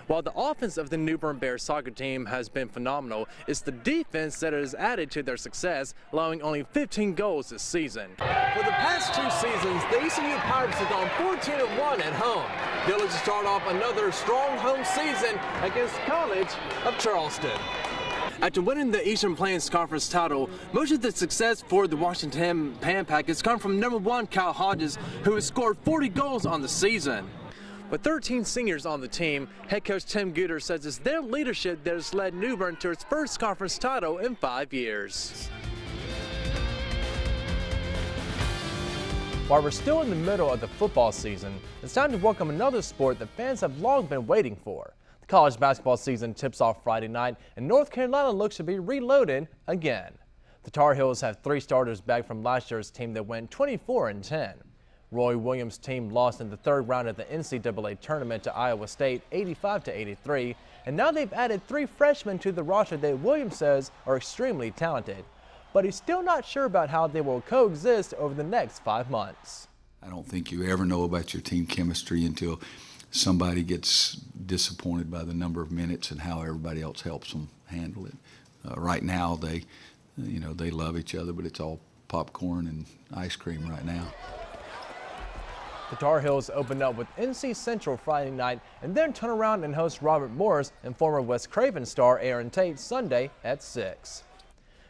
While the offense of the New Bern Bears soccer team has been phenomenal, it's the defense that has added to their success, allowing only 15 goals this season. For the past 2 seasons, the ECU Pirates have gone 14-1 at home. Village to start off another strong home season against College of Charleston. After winning the Eastern Plains Conference title, most of the success for the Washington Pan Packets come from number 1 Kyle Hodges, who has scored 40 goals on the season. With 13 seniors on the team, head coach Tim Guter says it's their leadership that has led New Bern to its first conference title in 5 years. While we're still in the middle of the football season, it's time to welcome another sport that fans have long been waiting for. The college basketball season tips off Friday night, and North Carolina looks to be reloaded again. The Tar Heels have 3 starters back from last year's team that went 24-10. Roy Williams' team lost in the 3rd round of the NCAA tournament to Iowa State 85-83, and now they've added 3 freshmen to the roster that Williams says are extremely talented. But he's still not sure about how they will coexist over the next 5 months. I don't think you ever know about your team chemistry until somebody gets disappointed by the number of minutes and how everybody else helps them handle it. Right now, they love each other, but it's all popcorn and ice cream right now. The Tar Heels opened up with NC Central Friday night and then turn around and host Robert Morris and former West Craven star Aaron Tate Sunday at 6.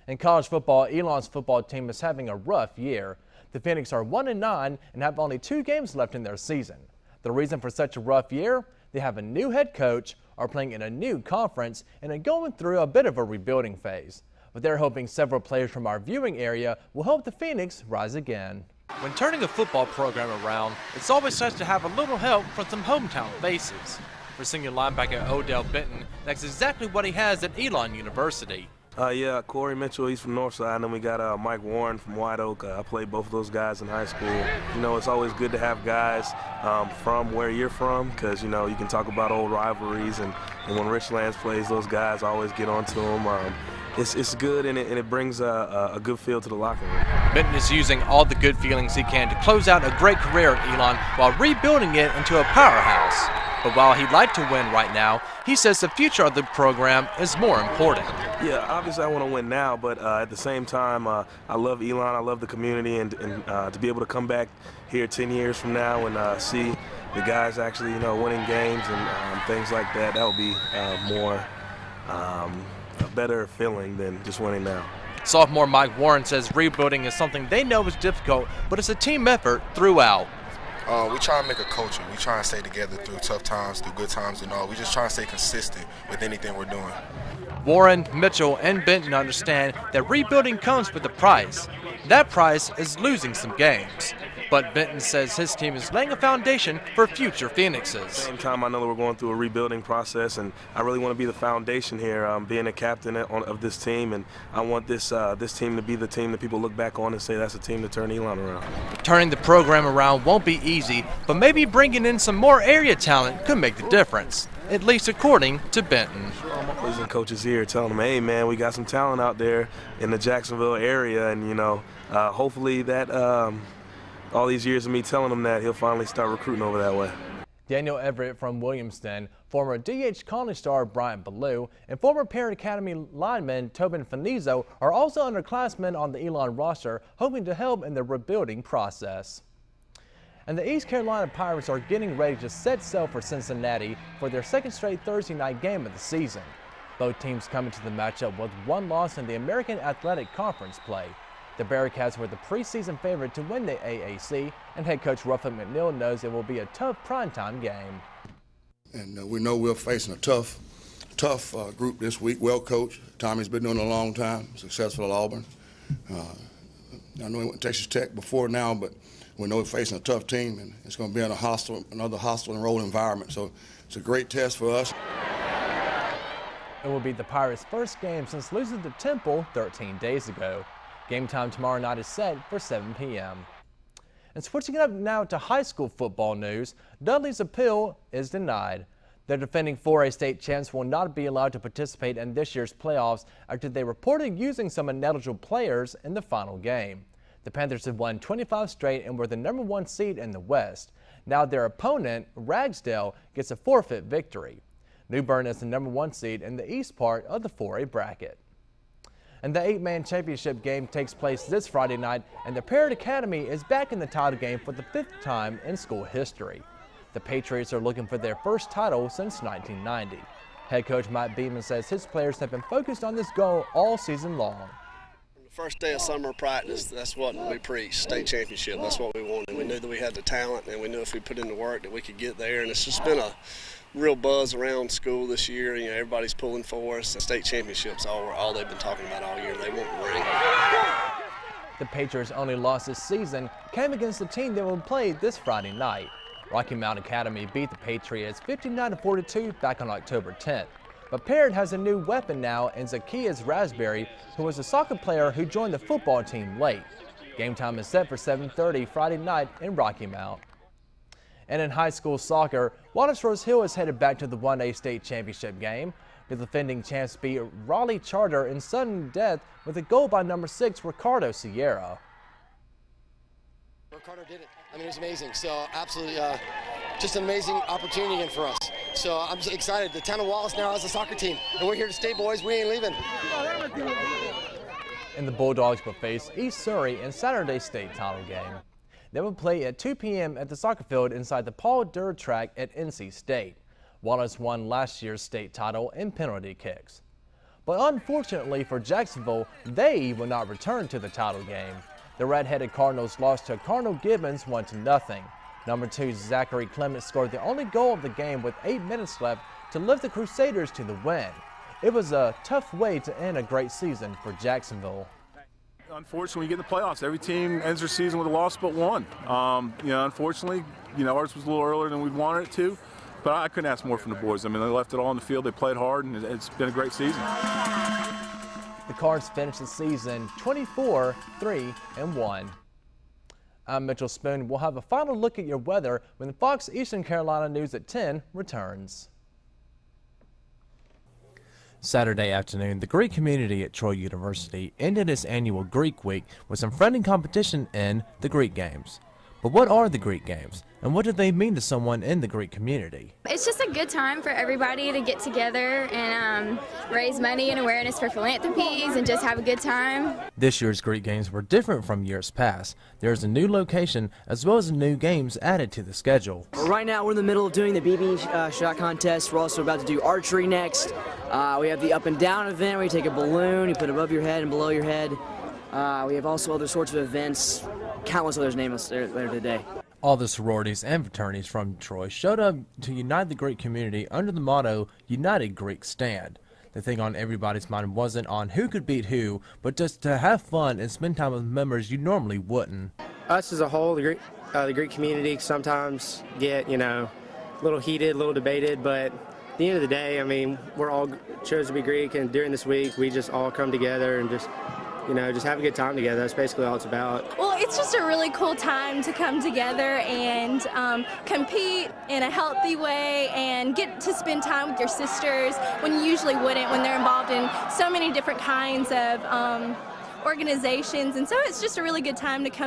In college football, Elon's football team is having a rough year. The Phoenix are 1-9 and have only 2 games left in their season. The reason for such a rough year? They have a new head coach, are playing in a new conference, and are going through a bit of a rebuilding phase. But they're hoping several players from our viewing area will help the Phoenix rise again. When turning a football program around, it's always nice to have a little help from some hometown faces. For senior linebacker Odell Benton, that's exactly what he has at Elon University. Yeah, Corey Mitchell, he's from Northside, and then we got Mike Warren from White Oak. I played both of those guys in high school. You know, it's always good to have guys from where you're from, because, you know, you can talk about old rivalries, and when Richlands plays, those guys always get onto them. It's good, and it brings a good feel to the locker room. Benton is using all the good feelings he can to close out a great career at Elon while rebuilding it into a powerhouse. But while he'd like to win right now, he says the future of the program is more important. Yeah, obviously I want to win now, but at the same time, I love Elon, I love the community, and to be able to come back here 10 years from now and see the guys actually, you know, winning games and things like that, that would be a better feeling than just winning now. Sophomore Mike Warren says rebuilding is something they know is difficult, but it's a team effort throughout. We try to make a culture. We try to stay together through tough times, through good times and all. We just try to stay consistent with anything we're doing. Warren, Mitchell, and Benton understand that rebuilding comes with a price. That price is losing some games. But Benton says his team is laying a foundation for future Phoenixes. At the same time, I know that we're going through a rebuilding process, and I really want to be the foundation here, being a captain of this team, and I want this team to be the team that people look back on and say that's a team to turn Elon around. Turning the program around won't be easy, but maybe bringing in some more area talent could make the difference, at least according to Benton. Some coaches here telling them, hey man, we got some talent out there in the Jacksonville area, and you know, hopefully that all these years of me telling him that, he'll finally start recruiting over that way. Daniel Everett from Williamston, former DH Colony star Bryant Ballou, and former Parent Academy lineman Tobin Finizzo are also underclassmen on the Elon roster, hoping to help in the rebuilding process. And the East Carolina Pirates are getting ready to set sail for Cincinnati for their 2nd straight Thursday night game of the season. Both teams coming to the matchup with 1 loss in the American Athletic Conference play. The Bearcats were the preseason favorite to win the AAC, and head coach Ruffin McNeil knows it will be a tough primetime game. And we know we're facing a tough group this week, well coached. Tommy's been doing it a long time, successful at Auburn. I know he went to Texas Tech before now, but we know we're facing a tough team, and it's going to be in another hostile and road environment. So it's a great test for us. It will be the Pirates' first game since losing to Temple 13 days ago. Game time tomorrow night is set for 7 p.m. And switching it up now to high school football news, Dudley's appeal is denied. The defending 4A state champs will not be allowed to participate in this year's playoffs after they reported using some ineligible players in the final game. The Panthers have won 25 straight and were the #1 seed in the West. Now their opponent, Ragsdale, gets a forfeit victory. New Bern is the #1 seed in the east part of the 4A bracket. And the 8-man championship game takes place this Friday night, and the Parrott Academy is back in the title game for the 5th time in school history. The Patriots are looking for their first title since 1990. Head coach Mike Beeman says his players have been focused on this goal all season long. The first day of summer practice, that's what we preached, state championship. That's what we wanted. We knew that we had the talent, and we knew if we put in the work that we could get there. And it's just been a real buzz around school this year. You know, everybody's pulling for us. The state championship's all they've been talking about all year. They want the ring. The Patriots' only loss this season came against the team that will play this Friday night. Rocky Mount Academy beat the Patriots 59-42 back on October 10th. But Parrott has a new weapon now in Zacchaeus Raspberry, who was a soccer player who joined the football team late. Game time is set for 7:30 Friday night in Rocky Mount. And in high school soccer, Wallace Rose Hill is headed back to the 1A state championship game. The defending champs beat Raleigh Charter in sudden death with a goal by #6 Ricardo Sierra. Ricardo did it. I mean, it was amazing. So absolutely just an amazing opportunity again for us. So I'm just excited. The town of Wallace now has a soccer team, and we're here to stay, boys. We ain't leaving. And the Bulldogs will face East Surrey in Saturday's state title game. They will play at 2 p.m. at the soccer field inside the Paul Durr track at NC State. Wallace won last year's state title in penalty kicks. But unfortunately for Jacksonville, they will not return to the title game. The red-headed Cardinals lost to Cardinal Gibbons 1-0. #2 Zachary Clements scored the only goal of the game with 8 minutes left to lift the Crusaders to the win. It was a tough way to end a great season for Jacksonville. Unfortunately, you get in the playoffs. Every team ends their season with a loss but one. Unfortunately, ours was a little earlier than we'd wanted it to, but I couldn't ask more from the boys. I mean, they left it all on the field. They played hard, and it's been a great season. The Cards finished the season 24-3-1. I'm Mitchell Spoon. We'll have a final look at your weather when Fox Eastern Carolina News at 10 returns. Saturday afternoon, the Greek community at Troy University ended its annual Greek Week with some friendly competition in the Greek Games. But what are the Greek Games, and what do they mean to someone in the Greek community? It's just a good time for everybody to get together and raise money and awareness for philanthropies and just have a good time. This year's Greek Games were different from years past. There's a new location as well as new games added to the schedule. Right now we're in the middle of doing the BB shot contest. We're also about to do archery next. We have the up and down event where you take a balloon, you put it above your head and below your head. We have also other sorts of events, countless others nameless later today. All the sororities and fraternities from Troy showed up to unite the Greek community under the motto, United Greek Stand. The thing on everybody's mind wasn't on who could beat who, but just to have fun and spend time with members you normally wouldn't. Us as a whole, the Greek community sometimes get, a little heated, a little debated, but at the end of the day, I mean, we're all chose to be Greek, and during this week, we just all come together and just have a good time together. That's basically all it's about. Well, it's just a really cool time to come together and compete in a healthy way and get to spend time with your sisters when you usually wouldn't, when they're involved in so many different kinds of organizations. And so it's just a really good time to come